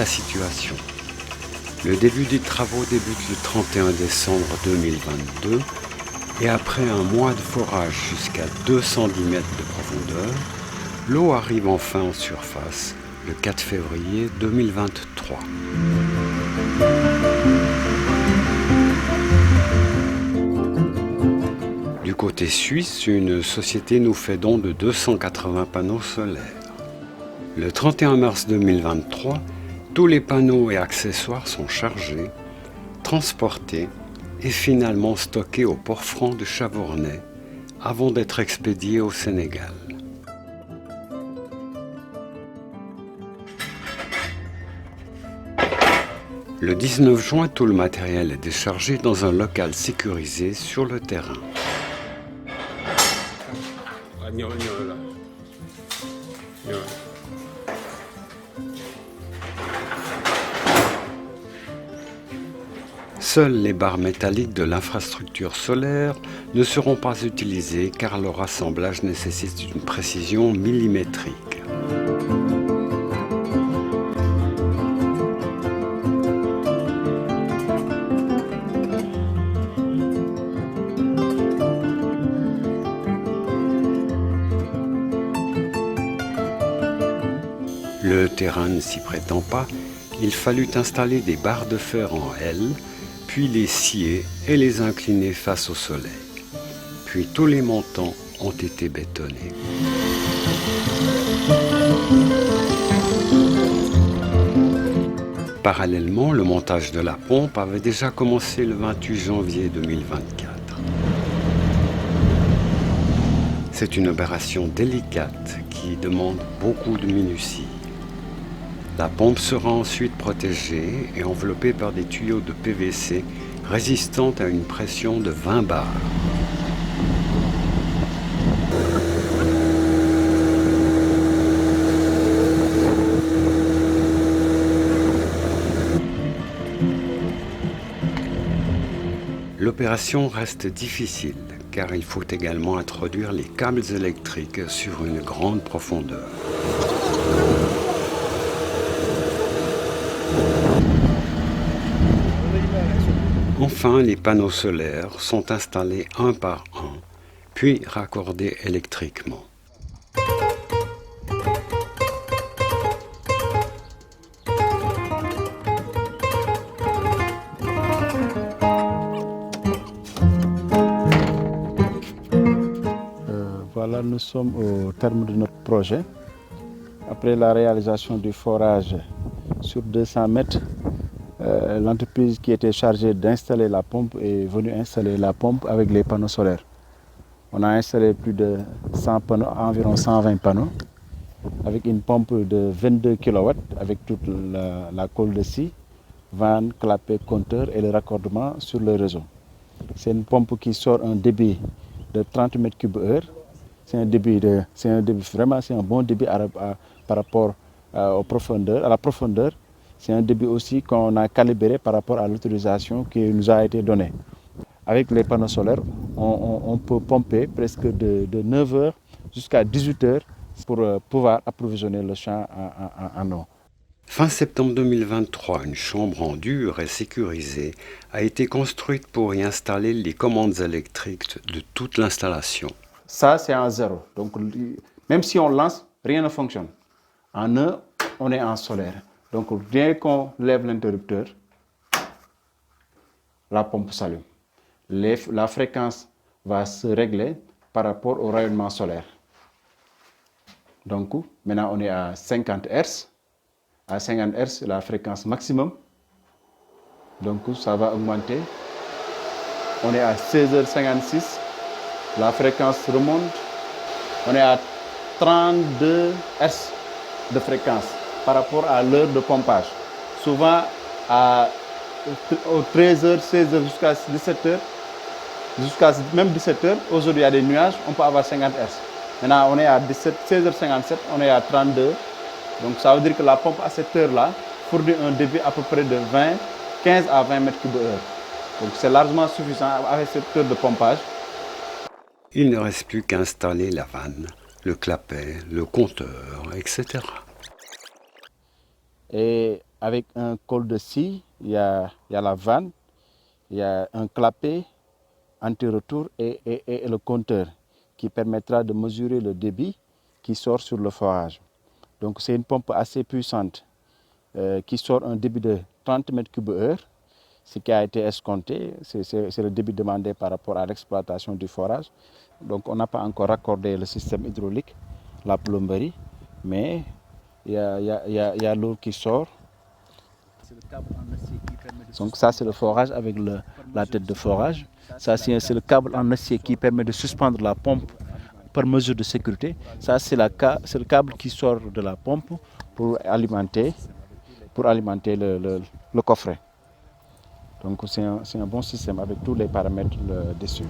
la situation. Le début des travaux débute le 31 décembre 2022 et après un mois de forage jusqu'à 210 mètres de profondeur, l'eau arrive enfin en surface le 4 février 2023. Du côté suisse, une société nous fait don de 280 panneaux solaires. Le 31 mars 2023, tous les panneaux et accessoires sont chargés, transportés et finalement stockés au port franc de Chavornay avant d'être expédiés au Sénégal. Le 19 juin, tout le matériel est déchargé dans un local sécurisé sur le terrain. Seules les barres métalliques de l'infrastructure solaire ne seront pas utilisées car leur assemblage nécessite une précision millimétrique. Le terrain ne s'y prétend pas, il fallut installer des barres de fer en L, puis les scier et les incliner face au soleil. Puis tous les montants ont été bétonnés. Parallèlement, le montage de la pompe avait déjà commencé le 28 janvier 2024. C'est une opération délicate qui demande beaucoup de minutie. La pompe sera ensuite protégée et enveloppée par des tuyaux de PVC résistants à une pression de 20 bars. L'opération reste difficile car il faut également introduire les câbles électriques sur une grande profondeur. Enfin, les panneaux solaires sont installés un par un, puis raccordés électriquement. Voilà, nous sommes au terme de notre projet. Après la réalisation du forage sur 200 mètres, l'entreprise qui était chargée d'installer la pompe est venue installer la pompe avec les panneaux solaires. On a installé plus de 100 panneaux, environ 120 panneaux, avec une pompe de 22 kW, avec toute la colle de scie, vanne, clapet, compteur et le raccordement sur le réseau. C'est une pompe qui sort un débit de 30 m3/h. C'est un bon débit par rapport à la profondeur. C'est un débit aussi qu'on a calibré par rapport à l'autorisation qui nous a été donnée. Avec les panneaux solaires, on peut pomper presque de 9h jusqu'à 18h pour pouvoir approvisionner le champ en eau. Fin septembre 2023, une chambre en dur et sécurisée a été construite pour y installer les commandes électriques de toute l'installation. Ça, c'est en zéro. Donc, même si on lance, rien ne fonctionne. En E, on est en solaire. Donc, dès qu'on lève l'interrupteur, la pompe s'allume. La fréquence va se régler par rapport au rayonnement solaire. Donc, maintenant, on est à 50 Hz. À 50 Hz, c'est la fréquence maximum. Donc, ça va augmenter. On est à 16h56. La fréquence remonte. On est à 32 Hz de fréquence par rapport à l'heure de pompage. Souvent, aux 13h, 16h jusqu'à 17h, jusqu'à même 17h, aujourd'hui il y a des nuages, on peut avoir 50 Hz. Maintenant, on est à 16h57, on est à 32. Donc, ça veut dire que la pompe à cette heure-là fournit un débit à peu près de 15 à 20 m3/h. Donc, c'est largement suffisant avec cette heure de pompage. Il ne reste plus qu'à installer la vanne, le clapet, le compteur, etc. Et avec un col de scie, il y a la vanne, il y a un clapet anti-retour et le compteur qui permettra de mesurer le débit qui sort sur le forage. Donc c'est une pompe assez puissante qui sort un débit de 30 mètres cubes heure, ce qui a été escompté, c'est le débit demandé par rapport à l'exploitation du forage. Donc on n'a pas encore raccordé le système hydraulique, la plomberie, mais il y a l'eau qui sort. Donc ça c'est le forage avec la tête de forage. Ça c'est le câble en acier qui permet de suspendre la pompe par mesure de sécurité. Ça c'est le câble qui sort de la pompe pour alimenter le coffret. Donc c'est un bon système avec tous les paramètres dessus.